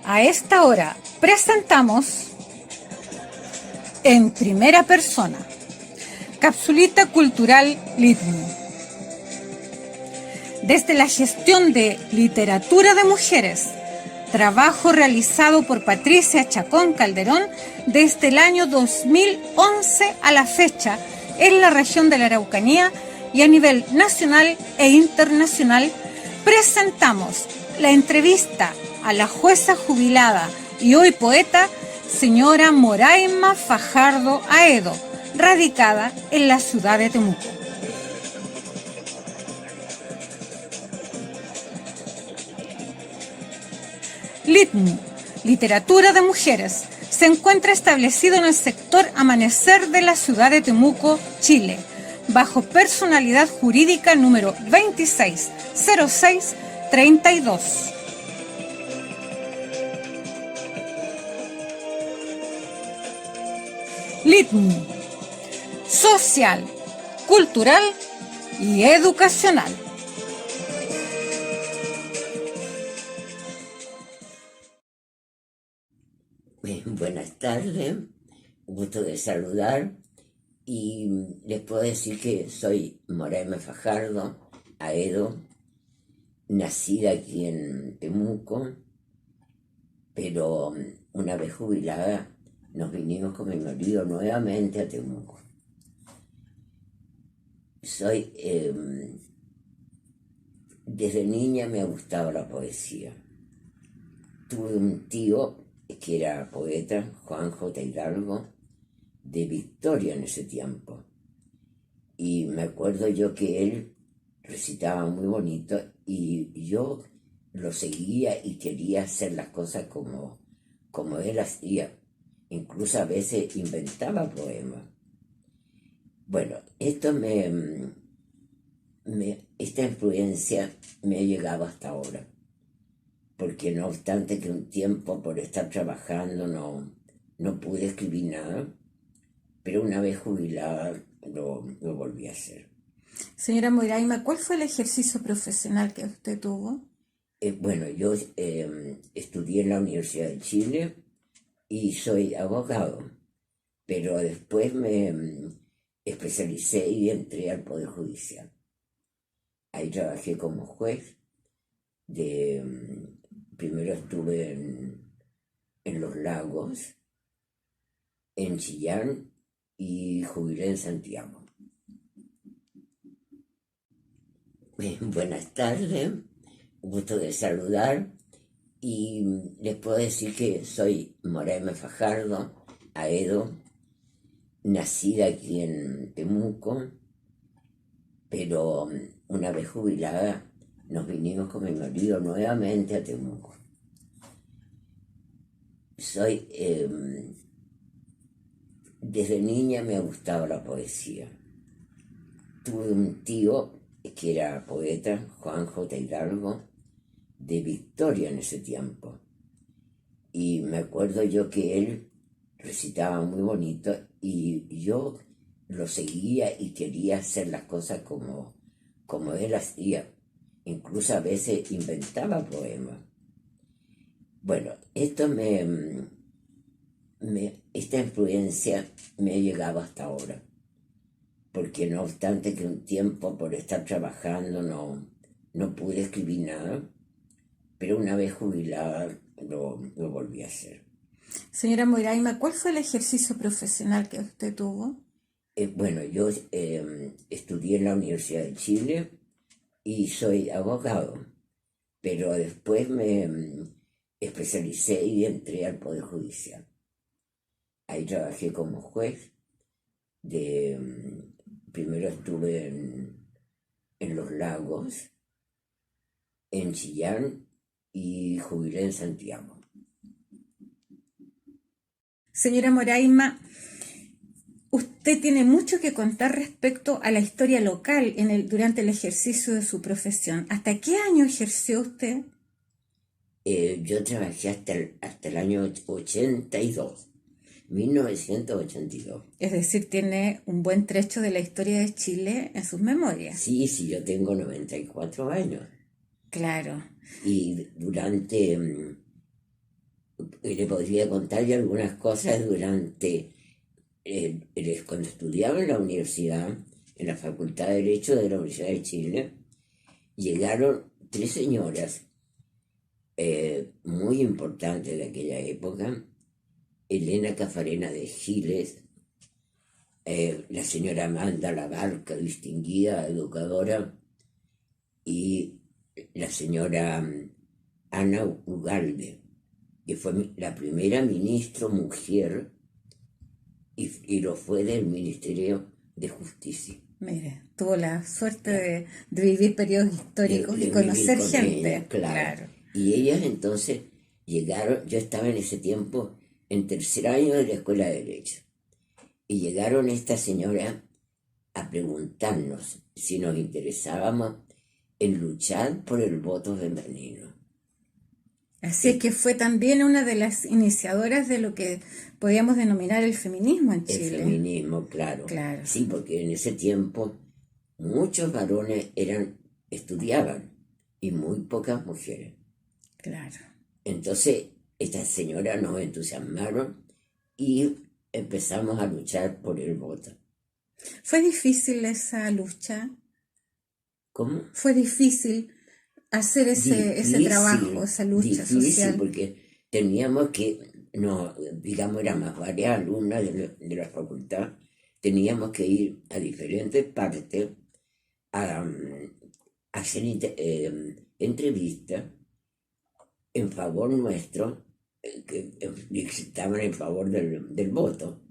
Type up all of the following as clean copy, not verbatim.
A esta hora presentamos en primera persona Capsulita Cultural Litni. Desde la gestión de literatura de mujeres, trabajo realizado por Patricia Chacón Calderón desde el año 2011 a la fecha en la región de la Araucanía y a nivel nacional e internacional, presentamos la entrevista a la jueza jubilada y hoy poeta, señora Moraima Fajardo Aedo, radicada en la ciudad de Temuco. Litni, literatura de mujeres, se encuentra establecido en el sector Amanecer de la ciudad de Temuco, Chile, bajo personalidad jurídica número 260632. Litni, social, cultural y educacional. Buenas tardes, gusto de saludar y les puedo decir que soy Moraima Fajardo Aedo, nacida aquí en Temuco, pero una vez jubilada nos vinimos con mi marido nuevamente a Temuco. Desde niña me ha gustado la poesía. Tuve un tío que era poeta, Juan J. Hidalgo, de Victoria en ese tiempo. Y me acuerdo yo que él recitaba muy bonito y yo lo seguía y quería hacer las cosas como él hacía. Incluso a veces inventaba poemas. Bueno, esta influencia me ha llegado hasta ahora. Porque no obstante que un tiempo por estar trabajando no pude escribir nada, pero una vez jubilada lo volví a hacer. Señora Moraima, ¿cuál fue el ejercicio profesional que usted tuvo? Yo estudié en la Universidad de Chile y soy abogado, pero después me especialicé y entré al Poder Judicial. Ahí trabajé como juez primero estuve en Los Lagos, en Chillán y jubilé en Santiago. Buenas tardes, gusto de saludar y les puedo decir que soy Moraima Fajardo Aedo, nacida aquí en Temuco, pero una vez jubilada nos vinimos con mi marido nuevamente a Temuco. Desde niña me ha gustado la poesía. Tuve un tío que era poeta, Juan J. Hidalgo, de Victoria en ese tiempo. Y me acuerdo yo que él recitaba muy bonito y yo lo seguía y quería hacer las cosas como él hacía. Incluso a veces inventaba poemas. Bueno, esta influencia me ha llegado hasta ahora, porque no obstante que un tiempo por estar trabajando no pude escribir nada, pero una vez jubilada lo volví a hacer. Señora Moraima, ¿cuál fue el ejercicio profesional que usted tuvo? Yo estudié en la Universidad de Chile y soy abogado, pero después me especialicé y entré al Poder Judicial. Ahí trabajé como juez, primero estuve en Los Lagos, en Chillán y jubilé en Santiago. Señora Moraima, usted tiene mucho que contar respecto a la historia local durante el ejercicio de su profesión. ¿Hasta qué año ejerció usted? Yo trabajé hasta el año 82, 1982. Es decir, tiene un buen trecho de la historia de Chile en sus memorias. Sí, yo tengo 94 años. Claro. Y durante le podría contar ya algunas cosas durante, cuando estudiaba en la universidad, en la Facultad de Derecho de la Universidad de Chile, llegaron tres señoras muy importantes de aquella época: Elena Cafarena de Giles, la señora Amanda Labarca, distinguida educadora, y la señora Ana Ugalde, que fue la primera ministra mujer y lo fue del Ministerio de Justicia. Mire, tuvo la suerte de vivir periodos históricos y conocer gente. Ella, claro. Y ellas entonces llegaron, yo estaba en ese tiempo en tercer año de la Escuela de Derecho, y llegaron estas señoras a preguntarnos si nos interesábamos en luchar por el voto femenino. Así es que fue también una de las iniciadoras de lo que podíamos denominar el feminismo en Chile. El feminismo, claro. Sí, porque en ese tiempo muchos varones estudiaban y muy pocas mujeres. Claro. Entonces, estas señoras nos entusiasmaron y empezamos a luchar por el voto. ¿Fue difícil esa lucha? ¿Cómo? ¿Fue difícil hacer ese trabajo, esa lucha social? Porque teníamos que, no, digamos, éramos varias alumnas de la facultad, teníamos que ir a diferentes partes a hacer entrevistas en favor nuestro, que estaban en favor del voto,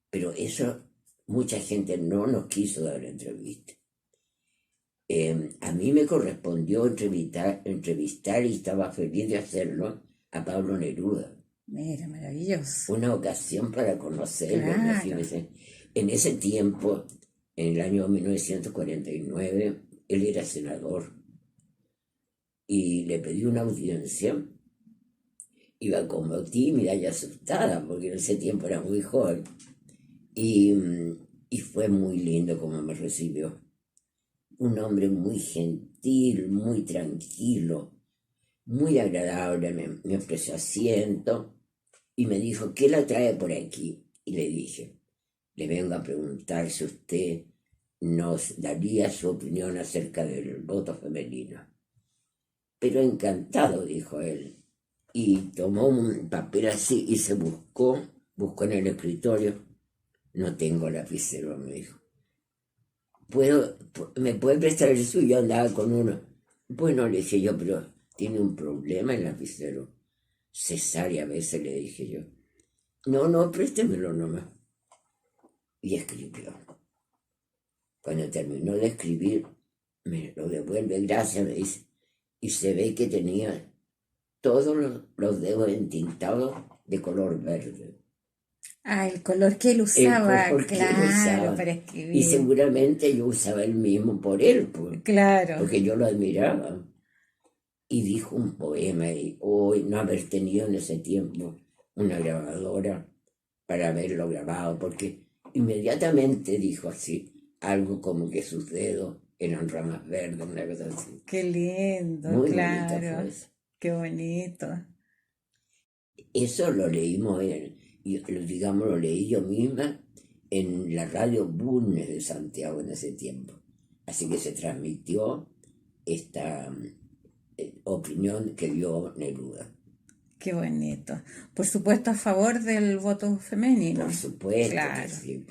pero eso mucha gente no nos quiso dar entrevistas. A mí me correspondió entrevistar, y estaba feliz de hacerlo, a Pablo Neruda. Mira, maravilloso. Una ocasión para conocerlo. Claro. En ese tiempo, en el año 1949, él era senador y le pedí una audiencia. Iba como tímida y asustada porque en ese tiempo era muy joven, y fue muy lindo como me recibió. Un hombre muy gentil, muy tranquilo, muy agradable. Me ofreció asiento y me dijo: ¿qué la trae por aquí? Y le dije: le vengo a preguntar si usted nos daría su opinión acerca del voto femenino. Pero encantado, dijo él, y tomó un papel así y se buscó en el escritorio. No tengo lapicero, me dijo. ¿Me puede prestar el suyo? Andaba con uno. Bueno, le dije yo, pero tiene un problema el lapicero. Cesárea a veces, le dije yo. No, préstemelo nomás. Y escribió. Cuando terminó de escribir, me lo devuelve, gracias, me dice. Y se ve que tenía todos los dedos entintados de color verde. Ah, el color que él usaba, claro, para escribir. Y seguramente yo usaba el mismo por él, claro, porque yo lo admiraba. Y dijo un poema, y hoy no haber tenido en ese tiempo una grabadora para haberlo grabado, porque inmediatamente dijo así, algo como que sus dedos eran ramas verdes, una cosa así. Qué lindo, muy claro. Bonito fue eso. Qué bonito. Eso lo leímos lo leí yo misma en la radio Bulnes de Santiago en ese tiempo. Así que se transmitió esta opinión que dio Neruda. Qué bonito. Por supuesto, a favor del voto femenino. Por supuesto, claro. Que sí.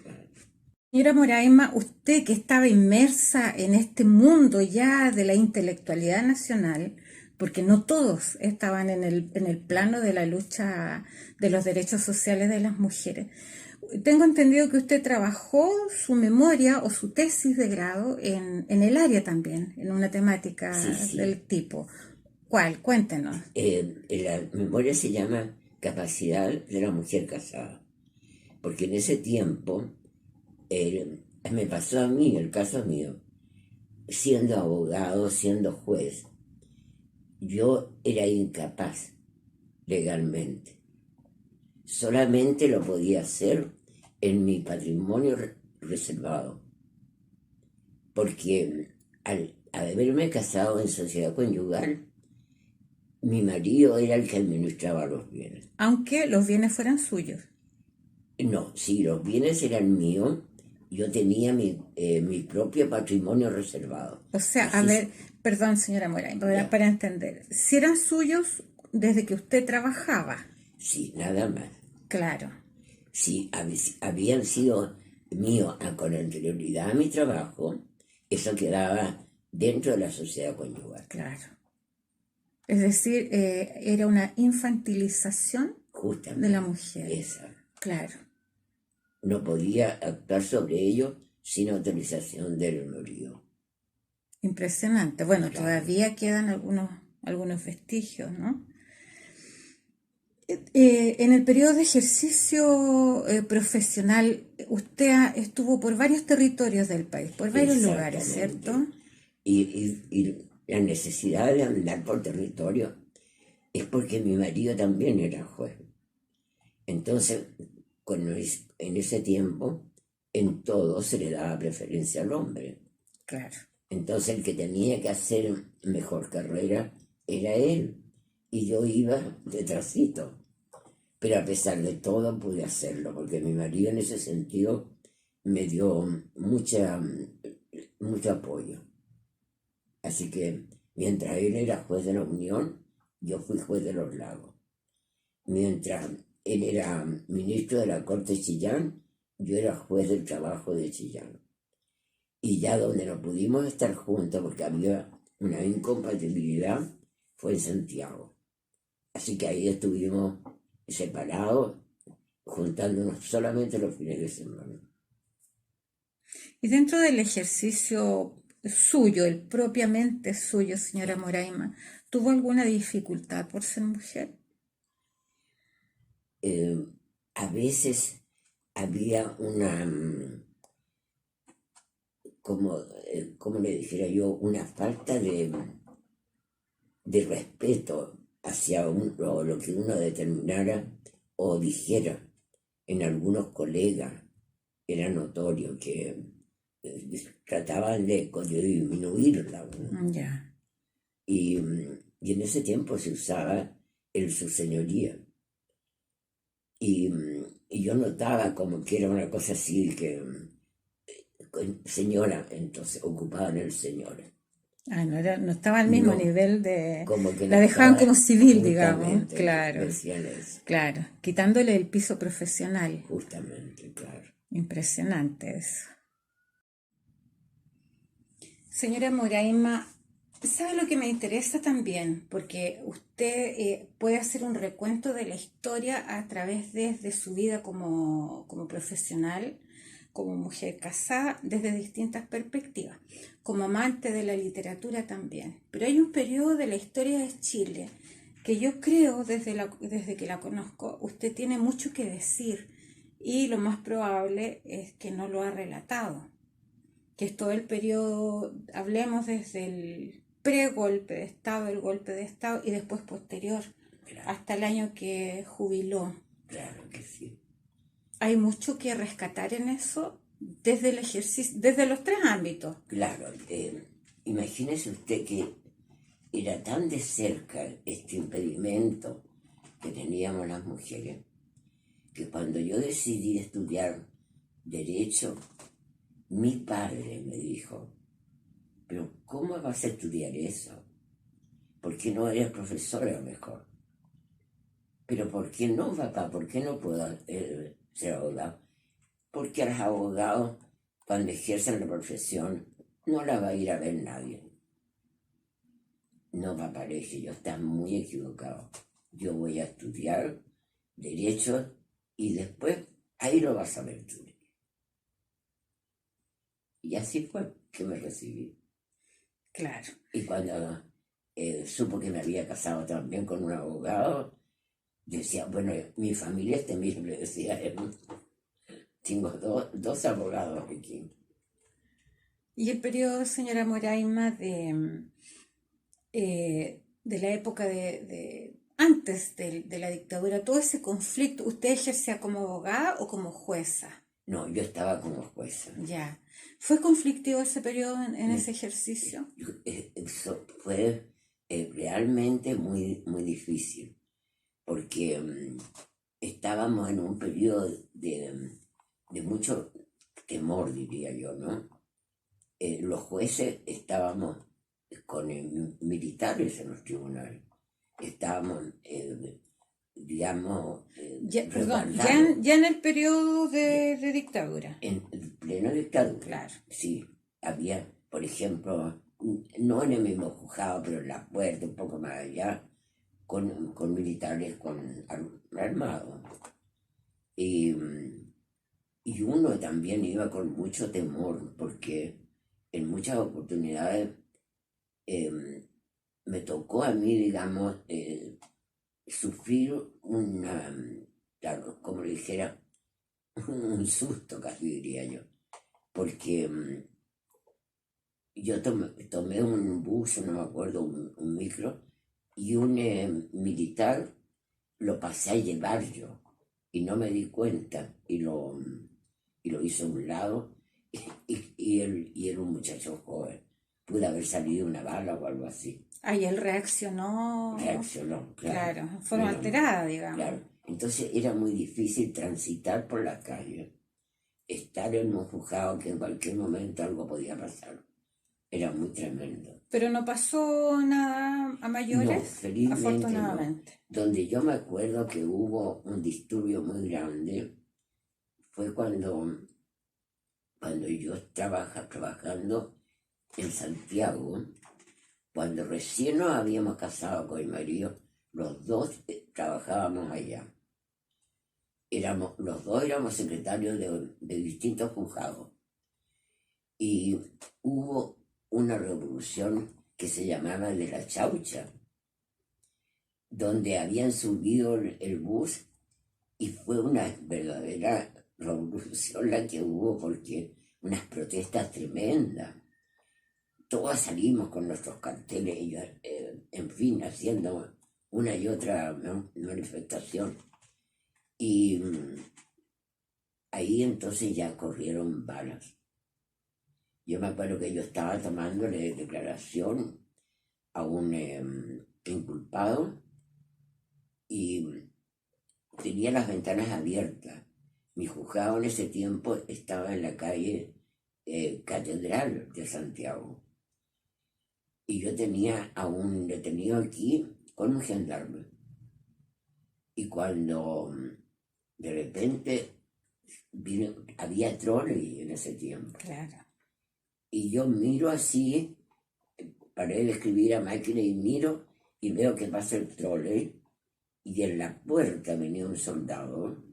Señora Moraima, usted que estaba inmersa en este mundo ya de la intelectualidad nacional, porque no todos estaban en el plano de la lucha de los derechos sociales de las mujeres. Tengo entendido que usted trabajó su memoria o su tesis de grado en el área también, en una temática del tipo. ¿Cuál? Cuéntenos. La memoria se llama Capacidad de la Mujer Casada, porque en ese tiempo me pasó a mí, el caso mío, siendo abogado, siendo juez, yo era incapaz legalmente. Solamente lo podía hacer en mi patrimonio reservado, porque al haberme casado en sociedad conyugal, Mi marido era el que administraba los bienes. Aunque los bienes fueran suyos. No, si los bienes eran míos, yo tenía mi propio patrimonio reservado. O sea, a Así ver, perdón, señora Moray, Ya. para entender, si eran suyos desde que usted trabajaba, Sí, nada más. claro, Si habían sido míos con anterioridad a mi trabajo, eso quedaba dentro de la sociedad conyugal. claro. Es decir, era una infantilización Justamente. de la mujer. Esa. Claro. No podía actuar sobre ello sin autorización del marido. Impresionante. Bueno, Claro. todavía quedan algunos vestigios, ¿no? En el periodo de ejercicio profesional, usted estuvo por varios territorios del país, por varios lugares, Exactamente. ¿cierto? Y la necesidad de andar por territorio es porque mi marido también era juez. Entonces, en ese tiempo, en todo se le daba preferencia al hombre. Claro. Entonces, el que tenía que hacer mejor carrera era él. Y yo iba detrásito. Pero a pesar de todo pude hacerlo, porque mi marido en ese sentido me dio mucho apoyo. Así que mientras él era juez de la Unión, yo fui juez de los Lagos. Mientras él era ministro de la Corte de Chillán, yo era juez del trabajo de Chillán. Y ya donde no pudimos estar juntos porque había una incompatibilidad fue en Santiago. Así que ahí estuvimos separados, juntándonos solamente los fines de semana. Y dentro del ejercicio suyo, el propiamente suyo, señora Moraima, ¿tuvo alguna dificultad por ser mujer? A veces había una, como le dijera yo, una falta de respeto hacia lo que uno determinara o dijera. En algunos colegas era notorio que trataban de disminuirla. Ya. Y en ese tiempo se usaba su señoría. Y yo notaba como que era una cosa así que señora, entonces ocupaban el señor. Ah, no estaba al mismo No, nivel de... como que no La dejaban estaba como civil, digamos. justamente, Claro, decían eso. claro. Quitándole el piso profesional. Justamente, claro. Impresionante eso. Señora Moraima, ¿sabe lo que me interesa también? Porque usted puede hacer un recuento de la historia a través de su vida como profesional, como mujer casada, desde distintas perspectivas, como amante de la literatura también. Pero hay un periodo de la historia de Chile que yo creo, desde que la conozco, usted tiene mucho que decir y lo más probable es que no lo ha relatado, que es todo el periodo, hablemos desde el pre-golpe de Estado, el golpe de Estado y después posterior, Claro. hasta el año que jubiló. Claro que sí. Hay mucho que rescatar en eso desde el ejercicio, desde los tres ámbitos. Claro, imagínese usted que era tan de cerca este impedimento que teníamos las mujeres, que cuando yo decidí estudiar Derecho, mi padre me dijo, pero ¿cómo vas a estudiar eso? ¿Por qué no eres profesora mejor? Pero ¿por qué no, papá? ¿Por qué no puedo ser abogado? Porque a los abogados, cuando ejercen la profesión, no la va a ir a ver nadie. No, papá, le dije yo, estás muy equivocado. Yo voy a estudiar Derecho y después ahí lo vas a ver tú. Y así fue que me recibí. Claro. Y cuando supo que me había casado también con un abogado, yo decía, bueno, mi familia es mismo, le decía él. Tengo dos abogados aquí. Y el periodo, señora Moraima, de la época antes de la dictadura, todo ese conflicto, ¿usted ejercía como abogada o como jueza? No, yo estaba como jueza. Ya. ¿Fue conflictivo ese periodo en ese ejercicio? Eso fue realmente muy, muy difícil, porque estábamos en un periodo de mucho temor, diría yo, ¿no? Los jueces estábamos con militares en los tribunales, estábamos, digamos, Perdón, resguardados ya en el periodo de dictadura. en plena dictadura. Claro. Sí, había, por ejemplo, no en el mismo juzgado, pero en la puerta, un poco más allá, con militares armados. Y uno también iba con mucho temor, porque en muchas oportunidades me tocó a mí, digamos, sufrir claro, como le dijera, un susto, casi diría yo, porque yo tomé un bus, no me acuerdo, un micro, y un militar lo pasé a llevar yo, y no me di cuenta, y lo hice a un lado, y era un muchacho joven. Pude haber salido una bala o algo así. Ahí él reaccionó. Reaccionó, claro. Claro, en forma alterada, digamos. Claro. Entonces era muy difícil transitar por la calle, estar en un juzgado que en cualquier momento algo podía pasar. Era muy tremendo. Pero no pasó nada a mayores, No, felizmente afortunadamente. no. Donde yo me acuerdo que hubo un disturbio muy grande fue cuando yo estaba trabajando en Santiago, cuando recién nos habíamos casado con mi marido, los dos trabajábamos allá. Los dos éramos secretarios de distintos juzgados. Y hubo una revolución que se llamaba de la Chaucha, donde habían subido el bus y fue una verdadera revolución la que hubo, porque unas protestas tremendas. Todos salimos con nuestros carteles, en fin, haciendo una y otra manifestación. Y ahí entonces ya corrieron balas. Yo me acuerdo que yo estaba tomándole declaración a un inculpado y tenía las ventanas abiertas. Mi juzgado en ese tiempo estaba en la calle Catedral de Santiago. Y yo tenía a un detenido aquí con un gendarme. Y cuando de repente había trolley en ese tiempo. Claro. Y yo miro así, paré de escribir a máquina y miro y veo que pasa el trolley y en la puerta venía un soldado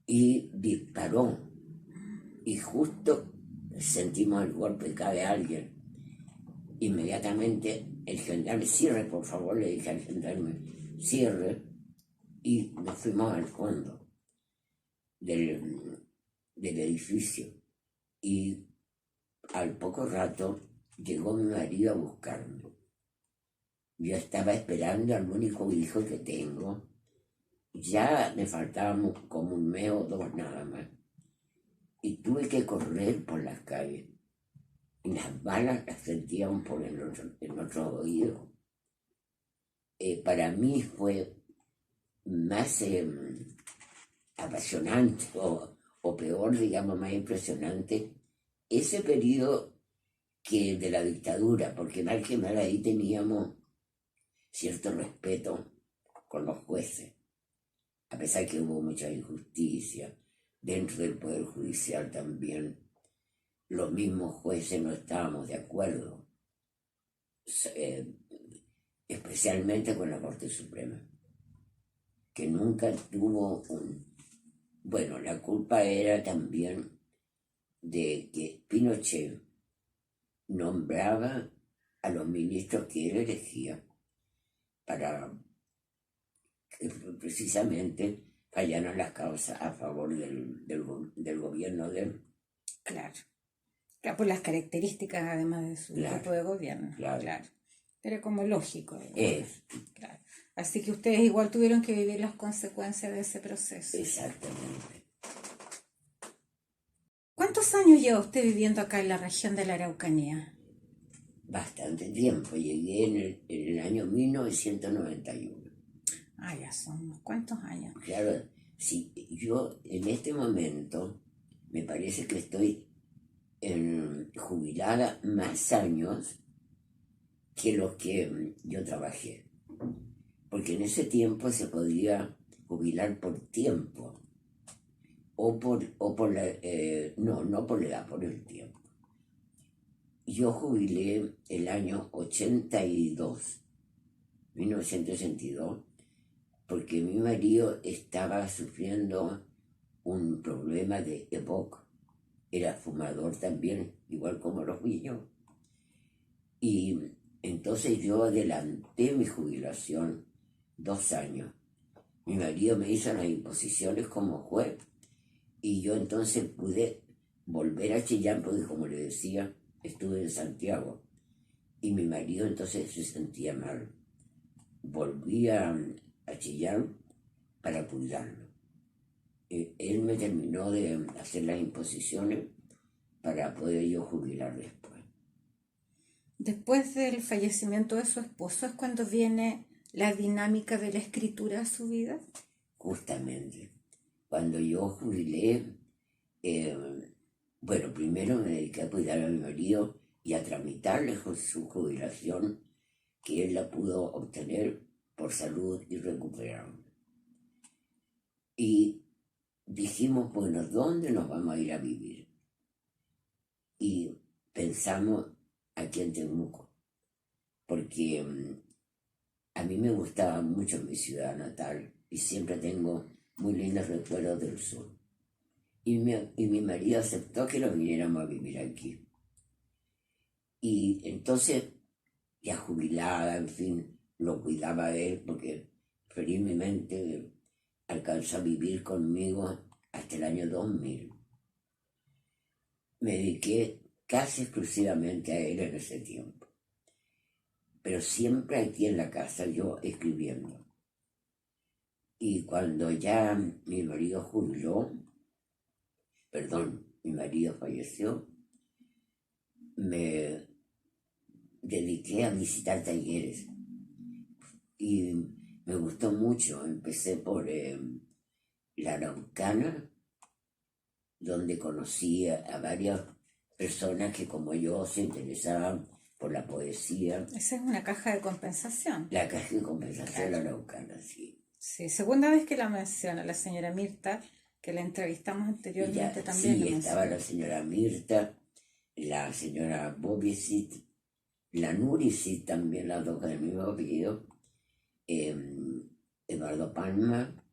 y disparó. Y justo sentimos el golpe, cae alguien. Inmediatamente el gendarme, cierre por favor, le dije al gendarme, cierre, y nos fuimos al fondo del edificio. Y al poco rato llegó mi marido a buscarme. Yo estaba esperando al único hijo que tengo. Ya me faltaba como un mes o dos nada más. Y tuve que correr por las calles. Y las balas las sentíamos por en nuestros oídos. Para mí fue más apasionante o peor, digamos, más impresionante ese periodo que de la dictadura, porque mal que mal ahí teníamos cierto respeto con los jueces, a pesar que hubo mucha injusticia dentro del Poder Judicial también. Los mismos jueces no estábamos de acuerdo, especialmente con la Corte Suprema, que nunca tuvo Bueno, la culpa era también de que Pinochet nombraba a los ministros que él elegía para que precisamente fallaran las causas a favor del gobierno de él. Claro. Claro, por las características además de su tipo de gobierno. Claro. Era como lógico. Claro. Así que ustedes igual tuvieron que vivir las consecuencias de ese proceso. Exactamente. ¿Cuántos años lleva usted viviendo acá en la región de la Araucanía? bastante tiempo. Llegué en el año 1991. Ah, ya son unos cuantos años. Claro, sí, yo en este momento me parece que estoy jubilada más años que los que yo trabajé. Porque en ese tiempo se podía jubilar por tiempo. O por la, no por la edad, por el tiempo. Yo jubilé el año 82, 1982, porque mi marido estaba sufriendo un problema de EPOC. Era fumador también, igual como lo fui yo. Y entonces yo adelanté mi jubilación 2 años. Mi marido me hizo las imposiciones como juez y yo entonces pude volver a Chillán, porque como le decía, estuve en Santiago. Y mi marido entonces se sentía mal. Volví a Chillán para cuidarlo. Él me terminó de hacer las imposiciones para poder yo jubilar después. Después del fallecimiento de su esposo es cuando viene la dinámica de la escritura a su vida. Justamente, cuando yo jubilé, bueno, primero me dediqué a cuidar a mi marido y a tramitarle su jubilación, que él la pudo obtener por salud y recuperarla. Y dijimos, bueno, ¿dónde nos vamos a ir a vivir? Y pensamos aquí en Temuco, porque a mí me gustaba mucho mi ciudad natal y siempre tengo muy lindos recuerdos del sur. Y mi marido aceptó que nos viniéramos a vivir aquí. Y entonces, ya jubilada, en fin, lo cuidaba a él porque felizmente alcanzó a vivir conmigo hasta el año 2000. Me dediqué casi exclusivamente a él en ese tiempo. Pero siempre aquí en la casa yo escribiendo. Y cuando ya mi marido mi marido falleció, me dediqué a visitar talleres. Y me gustó mucho. Empecé por la Araucana, donde conocí a varias personas que como yo se interesaban por la poesía. Esa es una caja de compensación. La caja de compensación de la Araucana, sí. Sí, segunda vez que la menciona la señora Mirta, que la entrevistamos anteriormente también. Sí, estaba la señora Mirta, la señora Bobicit, la Nuricit también, las dos del mismo apellido, Eduardo Palma,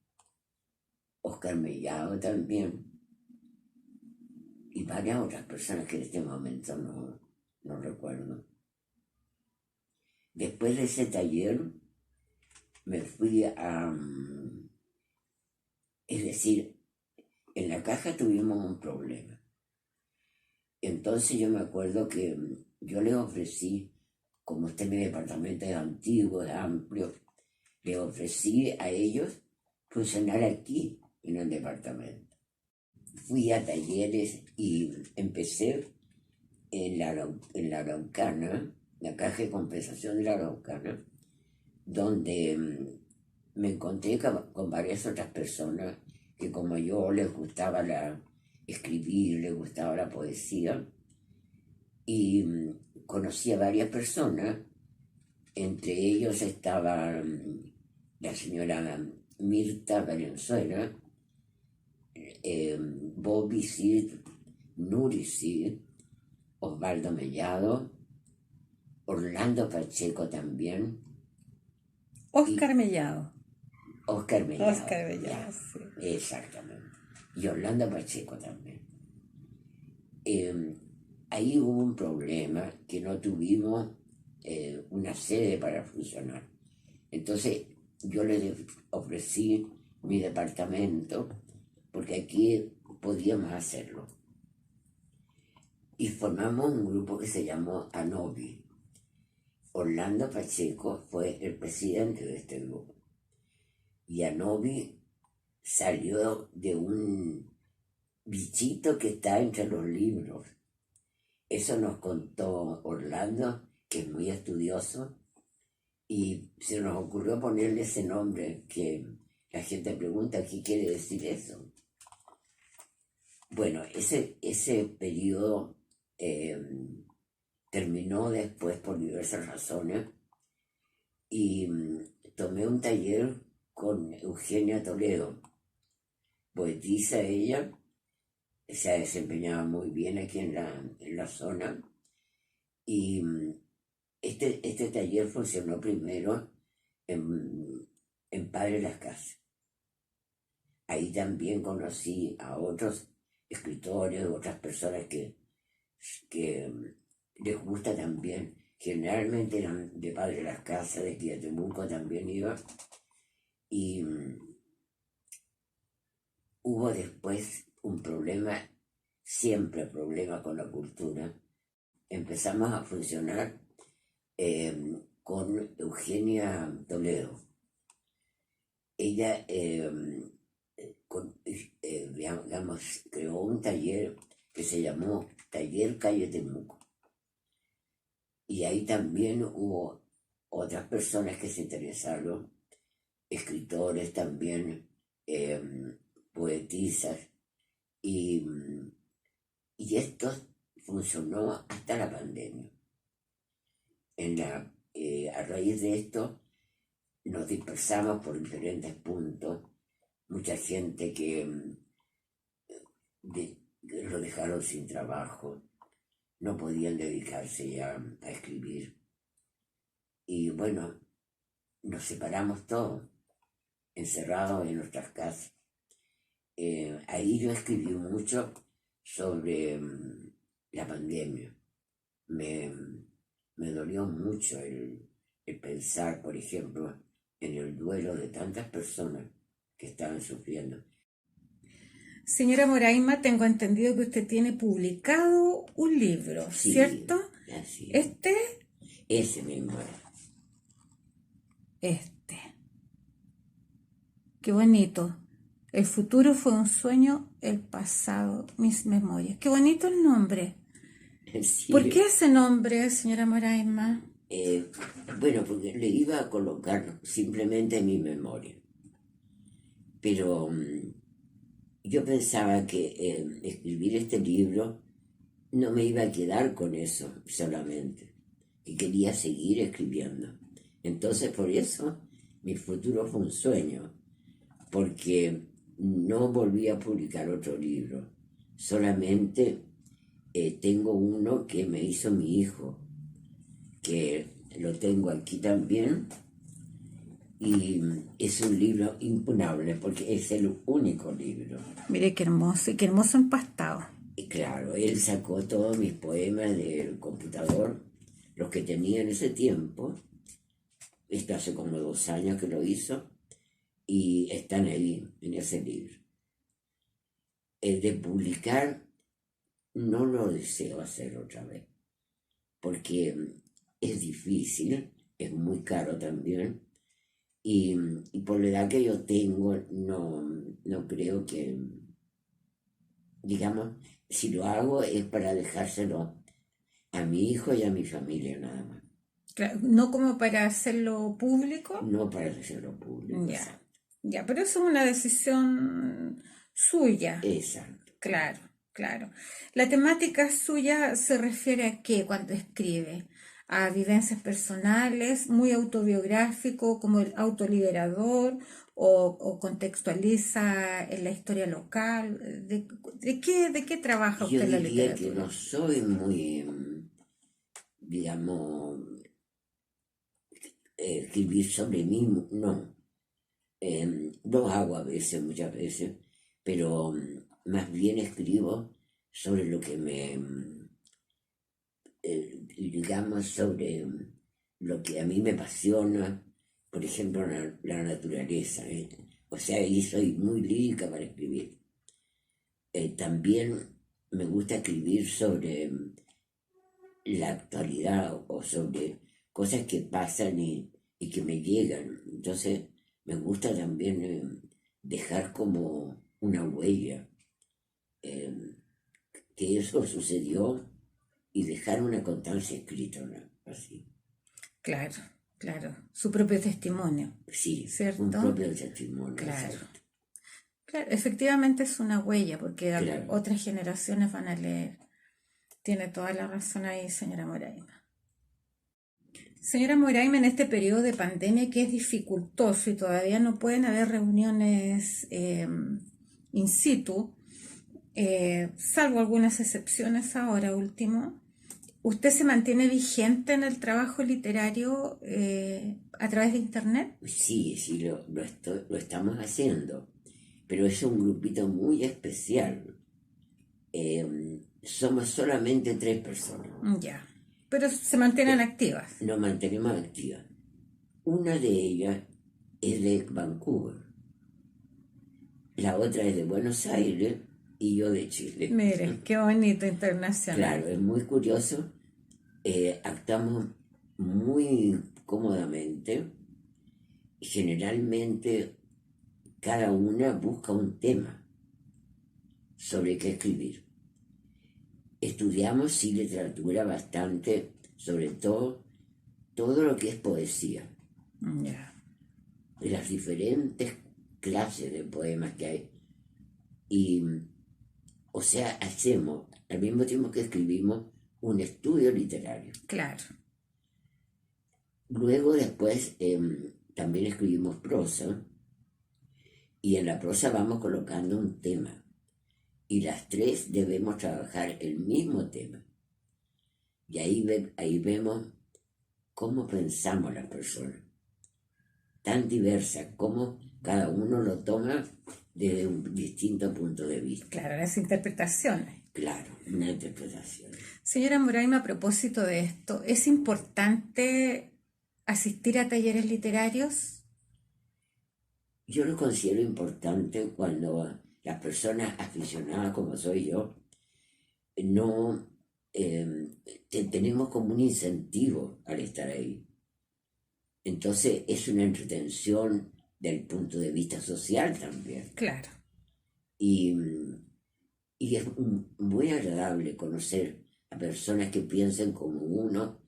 Oscar Mellado también, y varias otras personas que en este momento no recuerdo. Después de ese taller me fui es decir, en la caja tuvimos un problema. Entonces yo me acuerdo que yo le ofrecí, como mi departamento es antiguo, es amplio, le ofrecí a ellos funcionar aquí en el departamento. Fui a talleres y empecé en la Araucana, la caja de compensación de la Araucana, donde me encontré con varias otras personas que como yo les gustaba escribir, les gustaba la poesía, y conocí a varias personas, entre ellos estaba la señora Mirta Valenzuela, Bobby Cid, Nuri Cid, Osvaldo Mellado, Orlando Pacheco también. Oscar Mellado. Oscar Mellado. Oscar Mellado, sí. Exactamente. Y Orlando Pacheco también. Ahí hubo un problema que no tuvimos una sede para funcionar. Entonces yo les ofrecí mi departamento porque aquí podíamos hacerlo. Y formamos un grupo que se llamó ANOVI. Orlando Pacheco fue el presidente de este grupo. Y ANOVI salió de un bichito que está entre los libros. Eso nos contó Orlando que es muy estudioso, y se nos ocurrió ponerle ese nombre que la gente pregunta qué quiere decir eso. Bueno, ese periodo terminó después por diversas razones y tomé un taller con Eugenia Toledo, poetisa ella, se ha desempeñado muy bien aquí en la zona, y este taller funcionó primero en Padre Las Casas. Ahí también conocí a otros escritores, otras personas que les gusta también. Generalmente eran de Padre Las Casas, de Temuco también iba. Y hubo después un problema, siempre problema con la cultura. Empezamos a funcionar con Eugenia Toledo. Ella digamos, creó un taller que se llamó Taller Calle Temuco. Y ahí también hubo otras personas que se interesaron, escritores también, poetisas, y esto funcionó hasta la pandemia. A raíz de esto nos dispersamos por diferentes puntos, mucha gente que lo dejaron sin trabajo, no podían dedicarse ya a escribir. Y bueno, nos separamos todos, encerrados en nuestras casas. Ahí yo escribí mucho sobre la pandemia. Me dolió mucho el pensar, por ejemplo, en el duelo de tantas personas que estaban sufriendo. Señora Moraima, tengo entendido que usted tiene publicado un libro, Sí, ¿cierto? así. Ese mismo era. Qué bonito. El futuro fue un sueño, el pasado, mis memorias. Qué bonito el nombre. Sí. ¿Por qué ese nombre, señora Moraima? Bueno, porque le iba a colocar simplemente mi memoria. Pero yo pensaba que escribir este libro no me iba a quedar con eso solamente, que quería seguir escribiendo. Entonces, por eso, mi futuro fue un sueño, porque no volví a publicar otro libro, solamente tengo uno que me hizo mi hijo, que lo tengo aquí también, y es un libro impunable porque es el único libro. Mire qué hermoso empastado. Y claro, él sacó todos mis poemas del computador, los que tenía en ese tiempo. Esto hace como 2 años que lo hizo, y están ahí, en ese libro. El de publicar no lo deseo hacer otra vez, porque es difícil, es muy caro también, y por la edad que yo tengo, no creo que, digamos, si lo hago es para dejárselo a mi hijo y a mi familia nada más. Claro, no como para hacerlo público. No para hacerlo público. Ya, pero eso es una decisión suya. Exacto. Claro. ¿La temática suya se refiere a qué cuando escribe? ¿A vivencias personales, muy autobiográfico, como el autoliberador, o contextualiza en la historia local? ¿De qué trabaja usted en la Yo diría literatura? que no soy muy, digamos, escribir sobre mí, no. Lo hago a veces, muchas veces, pero más bien escribo sobre lo que digamos, sobre lo que a mí me apasiona, por ejemplo, la naturaleza. O sea, ahí soy muy lírica para escribir. También me gusta escribir sobre la actualidad o sobre cosas que pasan y que me llegan. Entonces, me gusta también dejar como una huella, que eso sucedió, y dejar una constancia escrita, ¿no? así. Claro, claro. Su propio testimonio, Sí, ¿cierto? un propio testimonio. Claro. Exacto. Claro, efectivamente es una huella, porque Claro. otras generaciones van a leer. Tiene toda la razón ahí, señora Moraima. Señora Moraima, en este periodo de pandemia que es dificultoso y todavía no pueden haber reuniones in situ, salvo algunas excepciones ahora último, ¿usted se mantiene vigente en el trabajo literario a través de Internet? Sí, sí, lo estamos haciendo, pero es un grupito muy especial. Somos solamente 3 personas. Ya, pero se mantienen activas. Nos mantenemos activas. Una de ellas es de Vancouver, la otra es de Buenos Aires y yo de Chile. Mire, qué bonito internacional. Claro, es muy curioso. Actuamos muy cómodamente. Generalmente cada una busca un tema sobre qué escribir. Estudiamos sí literatura bastante, sobre todo lo que es poesía, Ya, de las diferentes clases de poemas que hay. Y, o sea, hacemos, al mismo tiempo que escribimos, un estudio literario. claro. Luego después también escribimos prosa, y en la prosa vamos colocando un tema. Y las 3 debemos trabajar el mismo tema. Y ahí vemos cómo pensamos las personas, tan diversas, cómo cada uno lo toma desde un distinto punto de vista. Claro, las interpretaciones. Claro, una interpretación. Señora Moraima, a propósito de esto, ¿es importante asistir a talleres literarios? Yo lo considero importante cuando las personas aficionadas como soy yo, no tenemos como un incentivo al estar ahí. Entonces es una entretención del punto de vista social también. Claro. Y, y es muy agradable conocer a personas que piensen como uno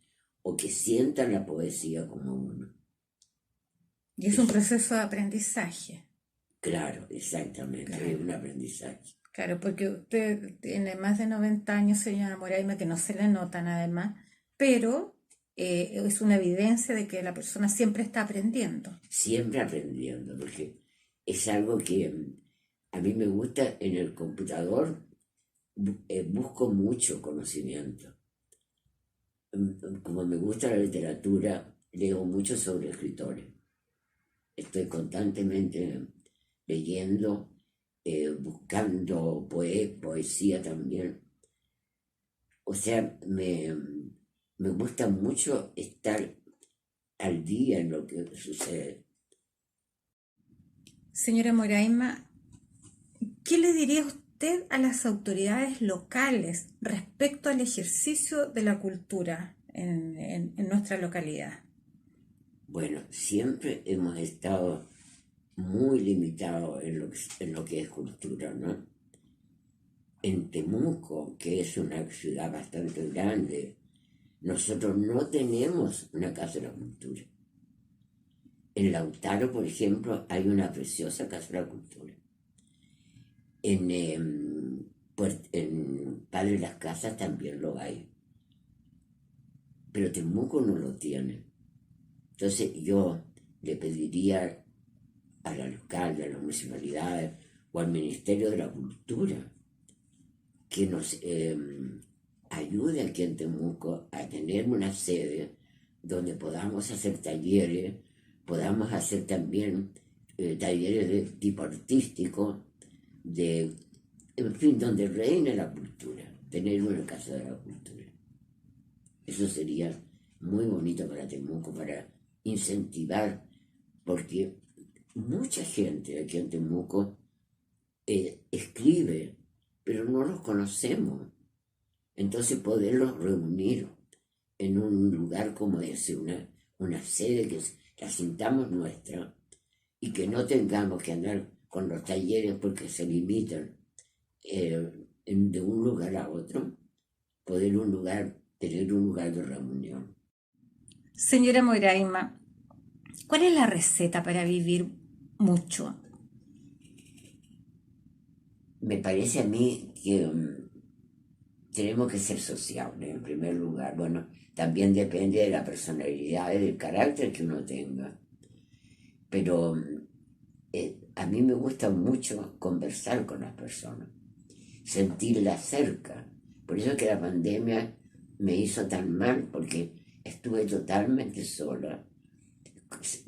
o que sientan la poesía como uno. Y es un proceso de aprendizaje. Claro, exactamente, Claro. es un aprendizaje. Claro, porque usted tiene más de 90 años, señora Moraima, que no se le notan además, pero es una evidencia de que la persona siempre está aprendiendo. Siempre aprendiendo, porque es algo que a mí me gusta en el computador, busco mucho conocimiento. Como me gusta la literatura, leo mucho sobre escritores. Estoy constantemente leyendo, buscando poesía también. O sea, me gusta mucho estar al día en lo que sucede. Señora Moraima, ¿qué le diría usted a las autoridades locales respecto al ejercicio de la cultura en nuestra localidad? Bueno, siempre hemos estado muy limitados en lo que es cultura, ¿no? En Temuco, que es una ciudad bastante grande, nosotros no tenemos una casa de la cultura. En Lautaro, por ejemplo, hay una preciosa casa de la cultura. En Padre Las Casas también lo hay. Pero Temuco no lo tiene. Entonces yo le pediría al alcalde, a las municipalidades o al Ministerio de la Cultura que nos ayude aquí en Temuco a tener una sede donde podamos hacer talleres, podamos hacer también talleres de tipo artístico, en fin, donde reine la cultura, tener una casa de la cultura. Eso sería muy bonito para Temuco, para incentivar, porque mucha gente aquí en Temuco escribe, pero no los conocemos. Entonces poderlos reunir en un lugar como ese, una sede que la sintamos nuestra y que no tengamos que andar con los talleres porque se limitan de un lugar a otro, tener un lugar de reunión. Señora Moraima, ¿cuál es la receta para vivir mucho? Me parece a mí que tenemos que ser sociables en primer lugar. Bueno, también depende de la personalidad y del carácter que uno tenga. Pero a mí me gusta mucho conversar con las personas, sentirlas cerca. Por eso es que la pandemia me hizo tan mal, porque estuve totalmente sola.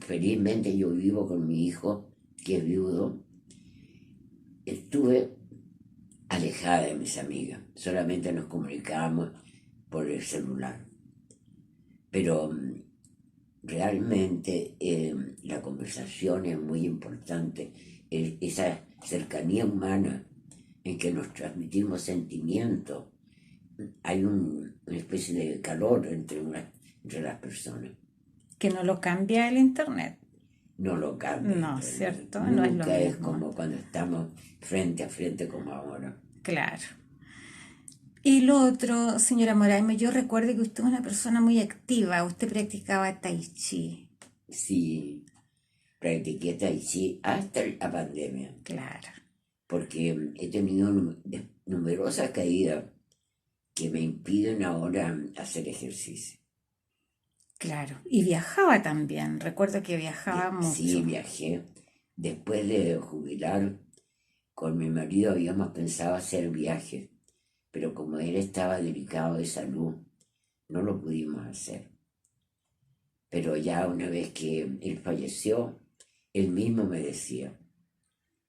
Felizmente yo vivo con mi hijo, que es viudo. Estuve alejada de mis amigas, solamente nos comunicábamos por el celular. Pero realmente la conversación es muy importante, esa cercanía humana en que nos transmitimos sentimientos, hay una especie de calor entre las personas. Que no lo cambia el internet. No lo cambia No, Internet. ¿cierto? No es lo Nunca es mismo. como cuando estamos frente a frente como ahora. Claro. Y lo otro, señora Moraima, yo recuerdo que usted es una persona muy activa, usted practicaba tai chi. Sí, practiqué Tai Chi hasta la pandemia, Claro, porque he tenido numerosas caídas que me impiden ahora hacer ejercicio. claro. Y viajaba también, recuerdo que viajaba Sí, mucho. viajé. Después de jubilar, con mi marido habíamos pensado hacer viajes, pero como él estaba delicado de salud, no lo pudimos hacer. Pero ya una vez que él falleció, él mismo me decía,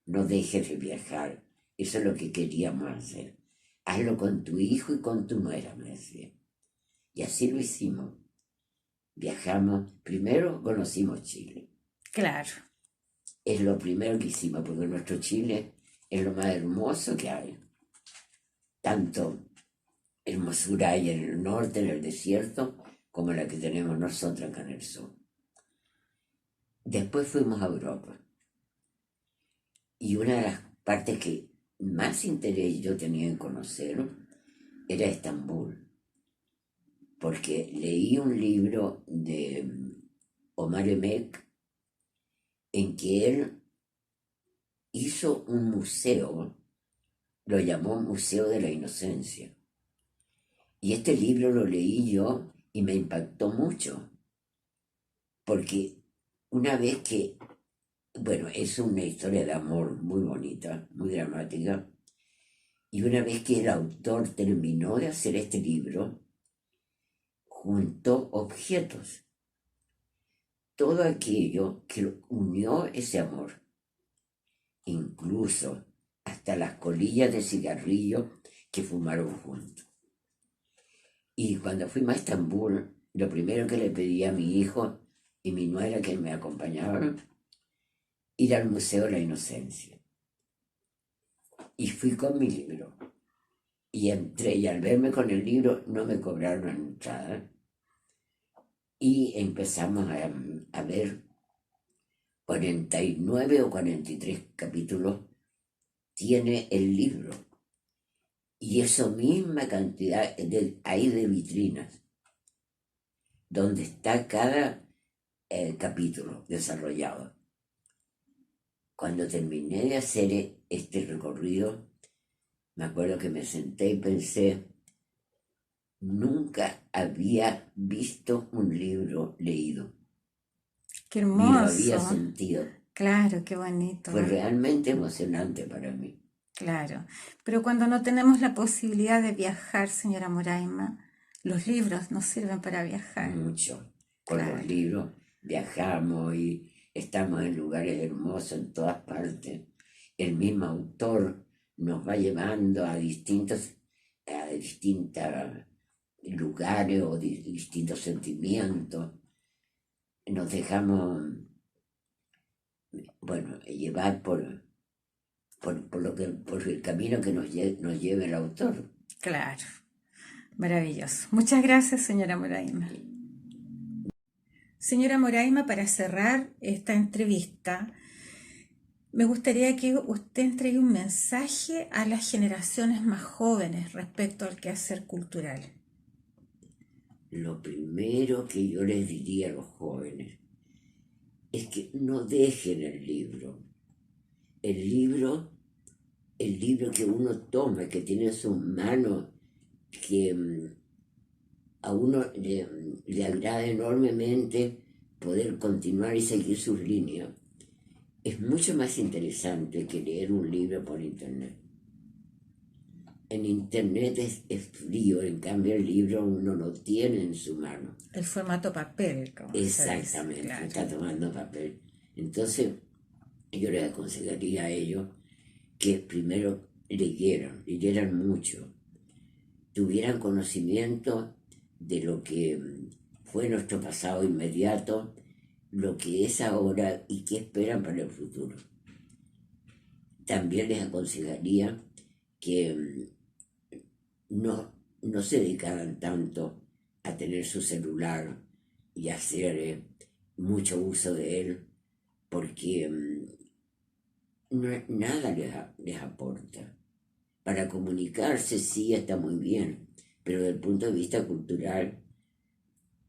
no dejes de viajar, eso es lo que queríamos hacer. Hazlo con tu hijo y con tu nuera, me decía. Y así lo hicimos. Viajamos, primero conocimos Chile. Claro, Es lo primero que hicimos, porque nuestro Chile es lo más hermoso que hay. Tanto hermosura hay en el norte, en el desierto, como la que tenemos nosotros acá en el sur. Después fuimos a Europa. Y una de las partes que más interés yo tenía en conocer era Estambul, porque leí un libro de Omar Emek en que él hizo un museo, lo llamó Museo de la Inocencia. Y este libro lo leí yo y me impactó mucho, porque una vez que, bueno, es una historia de amor muy bonita, muy dramática, y una vez que el autor terminó de hacer este libro, juntó objetos, todo aquello que unió ese amor, incluso hasta las colillas de cigarrillo que fumaron juntos. Y cuando fuimos a Estambul, lo primero que le pedí a mi hijo y mi nuera que me acompañaban, ir al Museo de la Inocencia. Y fui con mi libro. Y entré, y al verme con el libro no me cobraron la entrada. Y empezamos a ver 49 o 43 capítulos tiene el libro. Y esa misma cantidad hay de vitrinas, donde está cada capítulo desarrollado. Cuando terminé de hacer este recorrido, me acuerdo que me senté y pensé, nunca había visto un libro leído, qué ni lo había hermoso. sentido. Claro, qué bonito. Fue realmente emocionante para mí. Claro. Pero cuando no tenemos la posibilidad de viajar, señora Moraima, los libros nos sirven para viajar. Mucho. Con los Claro, libros viajamos y estamos en lugares hermosos en todas partes. El mismo autor nos va llevando a distintos lugares o distintos sentimientos. Nos dejamos, bueno, llevar por el camino que nos lleve el autor. claro. Maravilloso. Muchas gracias, señora Moraima. Señora Moraima, para cerrar esta entrevista, me gustaría que usted entregue un mensaje a las generaciones más jóvenes respecto al quehacer cultural. lo primero que yo les diría a los jóvenes es que no dejen el libro. El libro que uno toma, que tiene en sus manos, que a uno le agrada enormemente poder continuar y seguir sus líneas, es mucho más interesante que leer un libro por internet. En internet es frío, en cambio el libro uno lo tiene en su mano. El formato papel, como Exactamente, se dice, está claro. tomando papel. Entonces, yo les aconsejaría a ellos que primero leyeran mucho, tuvieran conocimiento de lo que fue nuestro pasado inmediato, lo que es ahora y qué esperan para el futuro. También les aconsejaría que no se dedicaran tanto a tener su celular y hacer mucho uso de él, porque nada les aporta. Para comunicarse sí está muy bien, pero desde el punto de vista cultural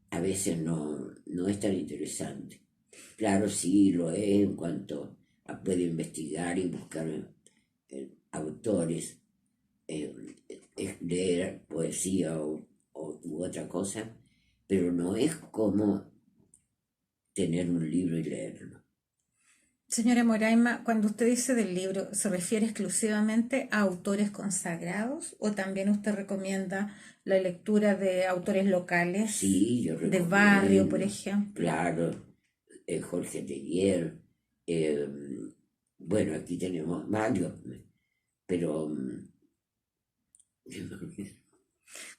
a veces no es tan interesante. Claro, sí lo es en cuanto a poder investigar y buscar autores, leer poesía u otra cosa, pero no es como tener un libro y leerlo. Señora Moraima, cuando usted dice del libro, ¿se refiere exclusivamente a autores consagrados o también usted recomienda la lectura de autores locales, Sí, yo de barrio, por recomiendo, ejemplo? claro, Jorge Teillier, eh, bueno, aquí tenemos varios, pero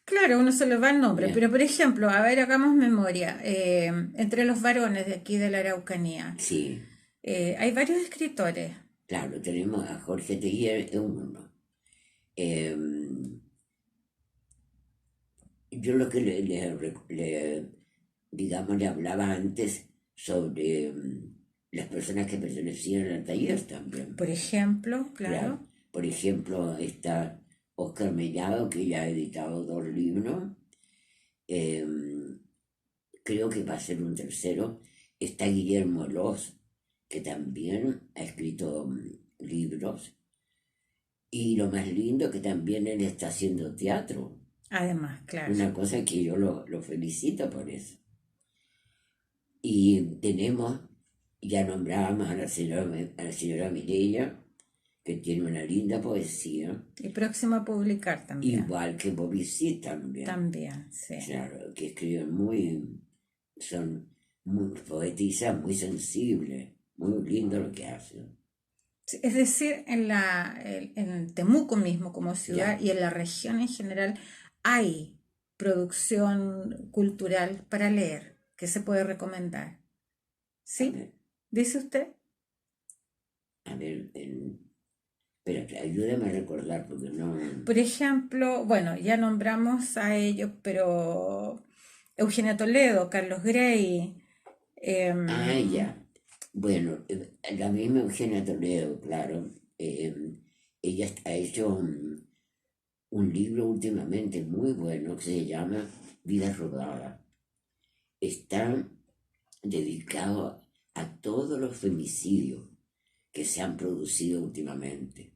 Claro, uno se le va el nombre, ya, pero por ejemplo, a ver, hagamos memoria. Entre los varones de aquí de la Araucanía, sí, hay varios escritores. claro, tenemos a Jorge Teillier, es uno. Eh, yo lo que digamos, le hablaba antes sobre las personas que pertenecían al taller también. Por ejemplo, Claro, claro. por ejemplo, está Oscar Mellado, que ya ha editado 2 libros. eh, Creo que va a ser un tercero. Está Guillermo Loz, que también ha escrito libros. Y lo más lindo que también él está haciendo teatro. Además, claro. Una cosa que yo lo felicito por eso. Y tenemos, ya nombrábamos a la señora Mireya, que tiene una linda poesía, Y próximo a publicar también. igual que Bobby Seale también. También, sí. Claro, que escriben son muy poetisas, muy sensibles, muy lindo lo que hacen. Sí, es decir, en Temuco mismo como Ya, ciudad y en la región en general hay producción cultural para leer que se puede recomendar. a ¿Sí? ver, ¿Dice usted? a ver, espérate, ayúdame a recordar porque no. Por ejemplo, bueno, ya nombramos a ellos, pero Eugenia Toledo, Carlos Grey, Ah, em, ya. Bueno, la misma Eugenia Toledo, claro. Ella ha hecho un libro últimamente muy bueno que se llama Vida Rodada. Está dedicado a todos los femicidios que se han producido últimamente.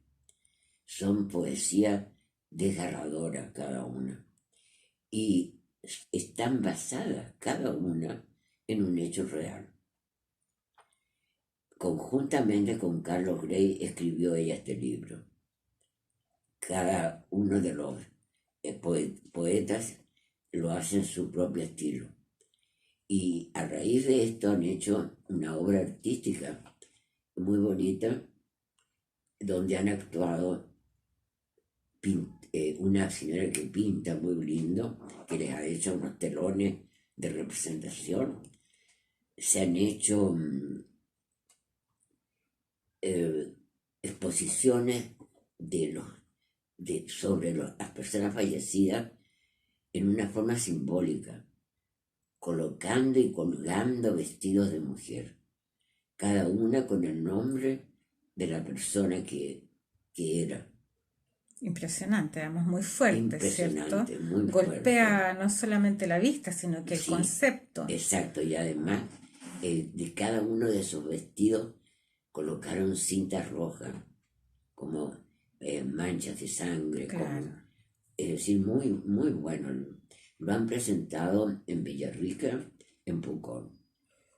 Son poesías desgarradoras cada una y están basadas cada una en un hecho real. Conjuntamente con Carlos Gray escribió ella este libro. Cada uno de los poetas lo hace en su propio estilo. Y a raíz de esto han hecho una obra artística muy bonita donde han actuado una señora que pinta muy lindo, que les ha hecho unos telones de representación. Se han hecho exposiciones sobre las personas fallecidas en una forma simbólica, colocando y colgando vestidos de mujer, cada una con el nombre de la persona que era. Impresionante, además muy fuerte, ¿cierto? Impresionante, muy Golpea fuerte. no solamente la vista, sino que el Sí, concepto. exacto. Y además, de cada uno de esos vestidos colocaron cintas rojas, como manchas de sangre, como, Claro. es decir, muy, muy bueno. Lo han presentado en Villarrica, en Pucón.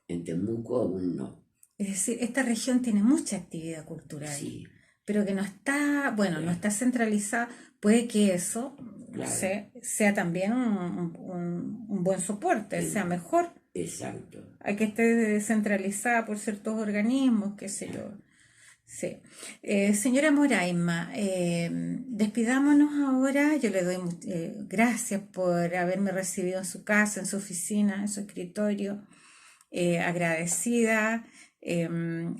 En Temuco aún no. Es decir, esta región tiene mucha actividad cultural, Sí, pero que no está, bueno, no claro, está centralizada. Puede que eso, no claro. sé, sea también un buen soporte, sea em, mejor exacto. a que esté descentralizada por ciertos organismos, qué sé yo. Claro. Sí. Señora Moraima, despidámonos ahora. Yo le doy gracias por haberme recibido en su casa, en su oficina, en su escritorio. Agradecida.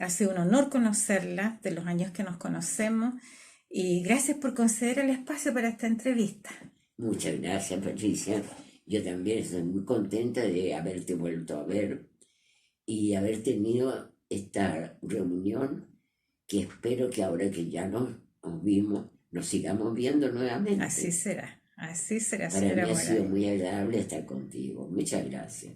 Ha sido un honor conocerla de los años que nos conocemos y gracias por conceder el espacio para esta entrevista. Muchas gracias, Patricia. Yo también estoy muy contenta de haberte vuelto a ver y haber tenido esta reunión que espero que ahora que ya nos vimos, nos sigamos viendo nuevamente. Así será, Para señora mí ha sido Moraima. muy agradable estar contigo. Muchas gracias.